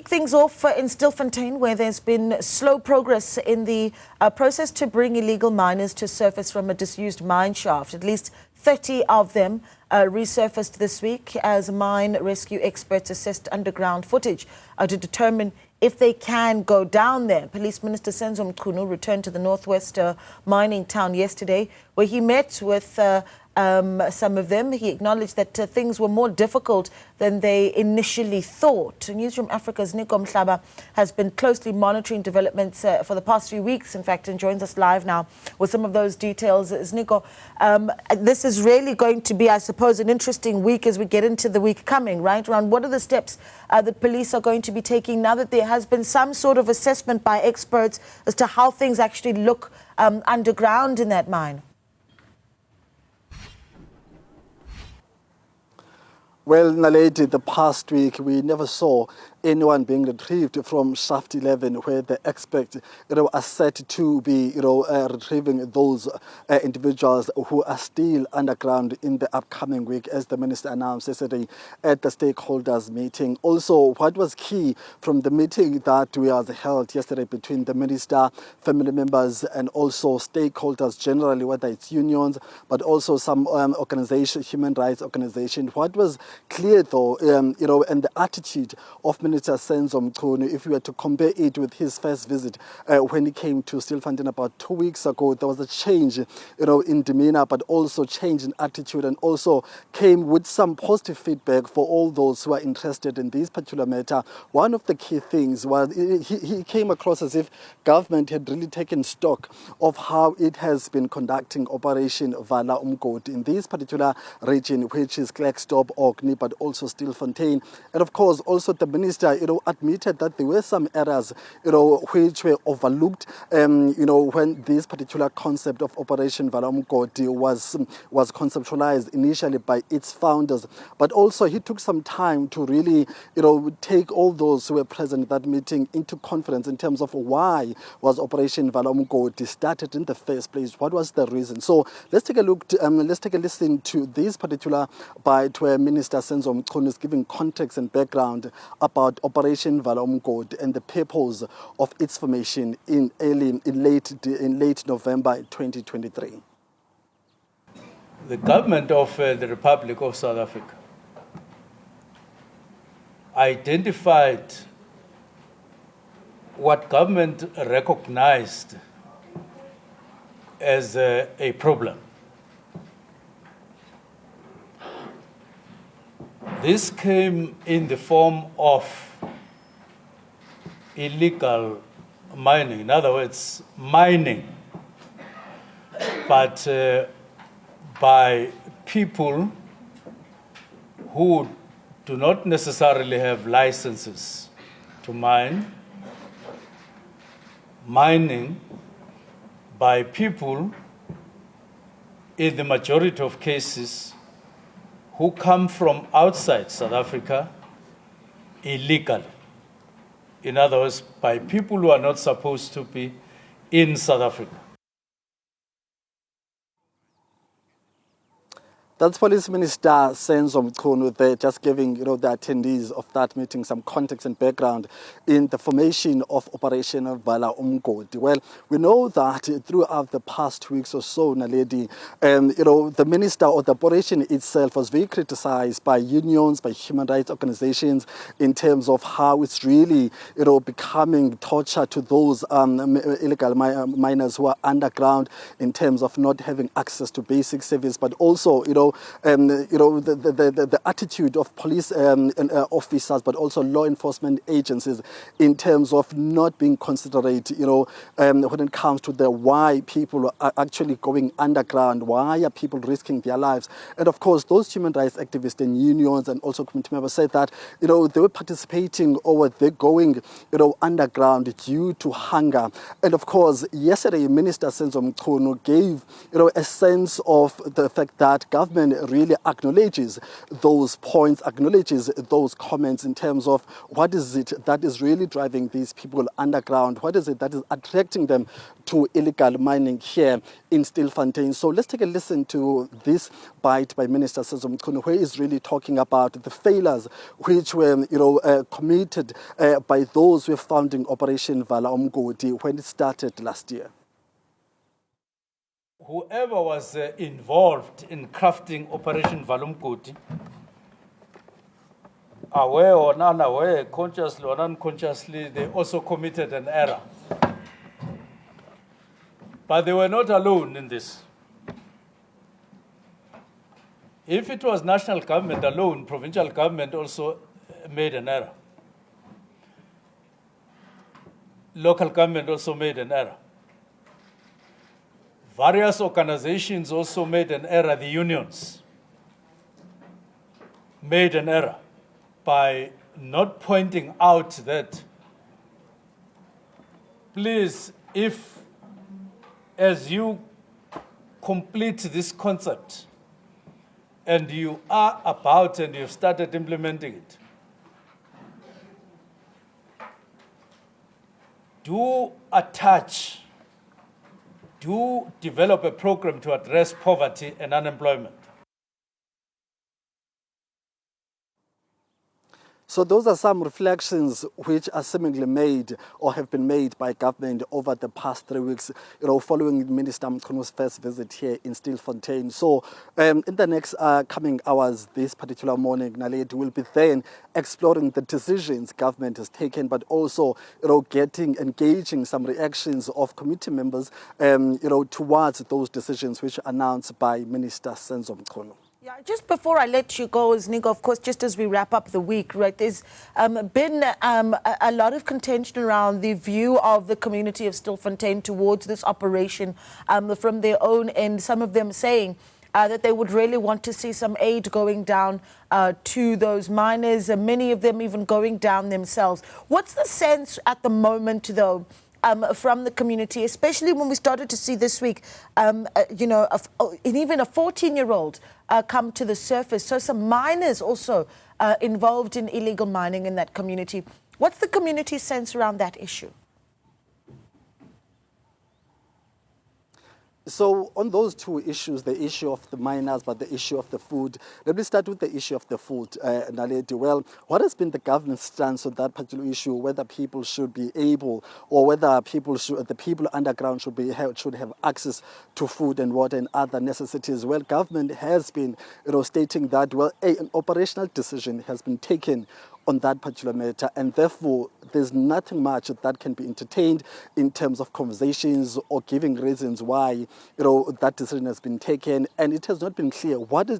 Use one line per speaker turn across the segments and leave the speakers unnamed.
Things off in Stilfontein, where there's been slow progress in the process to bring illegal miners to surface from a disused mine shaft. At least 30 of them resurfaced this week as mine rescue experts assessed underground footage to determine if they can go down there. Police Minister Ziniko Mhlaba returned to the northwest mining town yesterday, where he met with some of them. He acknowledged that things were more difficult than they initially thought. Newzroom Afrika's Ziniko Mhlaba has been closely monitoring developments for the past few weeks, in fact, and joins us live now with some of those details. Ziniko, this is really going to be, I suppose, an interesting week as we get into the week coming, right? Around what are the steps that police are going to be taking now that there has been some sort of assessment by experts as to how things actually look underground in that mine?
Well, Naledi, the past week we never saw anyone being retrieved from Shaft 11, where the experts are said to be retrieving those individuals who are still underground in the upcoming week, as the minister announced yesterday at the stakeholders meeting. Also, what was key from the meeting that was held yesterday between the minister, family members, and also stakeholders generally, whether it's unions, but also some organizations, human rights organizations, what was clear though, and the attitude of Minister Ziniko Mhlaba, if we were to compare it with his first visit when he came to Stilfontein about 2 weeks ago, there was a change, in demeanor, but also change in attitude, and also came with some positive feedback for all those who are interested in this particular matter. One of the key things was he came across as if government had really taken stock of how it has been conducting Operation Vala in this particular region, which is Klerksdorp, Orkney, but also Stilfontein. And of course, also the minister, admitted that there were some errors, which were overlooked, when this particular concept of Operation Vala was conceptualized initially by its founders. But also he took some time to really, take all those who were present at that meeting into confidence in terms of why was Operation Vala started in the first place. What was the reason? So let's take a look. Let's take a listen to this particular bite where Minister Ziniko Mhlaba is giving context and background about Operation Vala and the purpose of its formation in late November 2023.
The government of the Republic of South Africa identified what government recognized as a problem. This came in the form of illegal mining, in other words, mining, but by people who do not necessarily have licenses to mine, mining by people, in the majority of cases, who come from outside South Africa illegally. In other words, by people who are not supposed to be in South Africa.
That's Police Minister Ziniko Mhlaba there, just giving the attendees of that meeting some context and background in the formation of Operation Vala. Well, we know that throughout the past weeks or so, Naledi, the minister or the operation itself was very criticized by unions, by human rights organizations, in terms of how it's really becoming torture to those illegal miners who are underground, in terms of not having access to basic service, but also the attitude of police officers, but also law enforcement agencies, in terms of not being considerate, when it comes to the why people are actually going underground, why are people risking their lives. And of course, those human rights activists and unions and also community members said that, they were participating or they're going, underground due to hunger. And of course, yesterday, Minister Ziniko Mhlaba gave, a sense of the fact that government government really acknowledges those points, acknowledges those comments in terms of what is it that is really driving these people underground, what is it that is attracting them to illegal mining here in Stilfontein. So let's take a listen to this bite by Minister Ziniko Mhlaba, where he's really talking about the failures which were committed by those who were founding Operation Vala when it started last year.
Whoever was involved in crafting Operation Valumkoti, aware or unaware, consciously or unconsciously, they also committed an error. But they were not alone in this. If it was national government alone, provincial government also made an error. Local government also made an error. Various organizations also made an error. The unions made an error by not pointing out that, please, if as you complete this concept and you are about and you've started implementing it, do develop a program to address poverty and unemployment.
So those are some reflections which are seemingly made or have been made by government over the past 3 weeks, following Minister Mkhono's first visit here in Stilfontein. So in the next coming hours, this particular morning, Naledi will be then exploring the decisions government has taken, but also, engaging some reactions of committee members, towards those decisions which are announced by Minister Ziniko Mhlaba.
Yeah, just before I let you go, Ziniko, of course, just as we wrap up the week, right, there's been a lot of contention around the view of the community of Stilfontein towards this operation from their own end, some of them saying that they would really want to see some aid going down to those miners, many of them even going down themselves. What's the sense at the moment, though, from the community, especially when we started to see this week, even a 14-year-old come to the surface. So some miners also involved in illegal mining in that community. What's the community's sense around that issue?
So on those two issues, the issue of the miners, but the issue of the food, let me start with the issue of the food, Naledi. Well, what has been the government's stance on that particular issue, whether people should be able, or whether the people underground should have access to food and water and other necessities? Well, government has been stating that, well, an operational decision has been taken on that particular matter, and therefore there's nothing much that can be entertained in terms of conversations or giving reasons why that decision has been taken. And it has not been clear what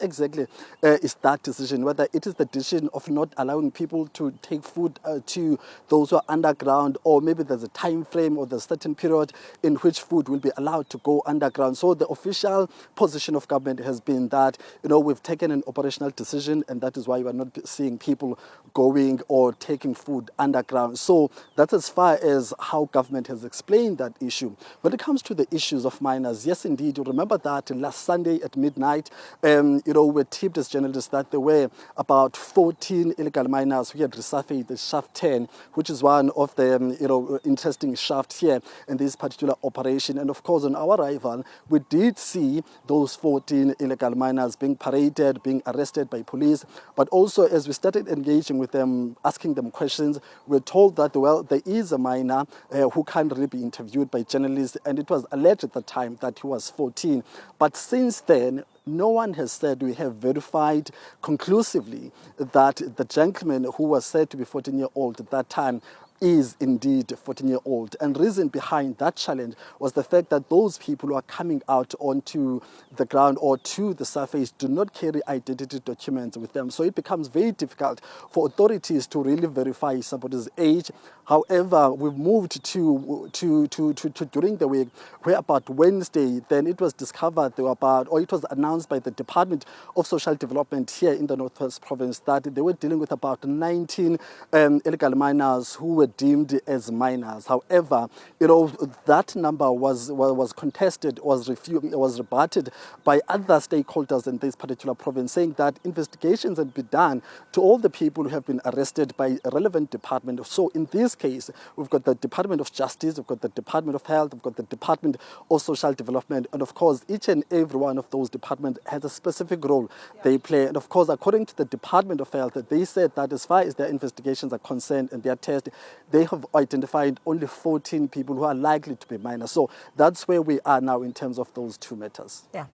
exactly is that decision, whether it is the decision of not allowing people to take food to those who are underground, or maybe there's a time frame or there's a certain period in which food will be allowed to go underground. So the official position of government has been that we've taken an operational decision, and that is why we are not seeing people going or taking food underground. So that's as far as how government has explained that issue. When it comes to the issues of miners, yes, indeed, you remember that last Sunday at midnight, we tipped as journalists that there were about 14 illegal miners who had resurfaced the shaft 10, which is one of the interesting shafts here in this particular operation. And of course, on our arrival, we did see those 14 illegal miners being paraded, being arrested by police. But also, as we started engaging with them, asking them questions, we're told that, well, there is a miner who can't really be interviewed by journalists, and it was alleged at the time that he was 14. But since then, no one has said we have verified conclusively that the gentleman who was said to be 14-year-old at that time is indeed 14-year-old. And reason behind that challenge was the fact that those people who are coming out onto the ground or to the surface do not carry identity documents with them. So it becomes very difficult for authorities to really verify somebody's age. However, we've moved to during the week, where about Wednesday, then it was discovered there were it was announced by the Department of Social Development here in the Northwest Province that they were dealing with about 19 illegal miners who were deemed as minors. However, that number was contested, was rebutted by other stakeholders in this particular province, saying that investigations had been done to all the people who have been arrested by a relevant department. So in this case, we've got the Department of Justice, we've got the Department of Health, we've got the Department of Social Development, and of course, each and every one of those departments has a specific role they play. And of course, according to the Department of Health, they said that as far as their investigations are concerned and their tests, they have identified only 14 people who are likely to be minors. So that's where we are now in terms of those two matters.
Yeah.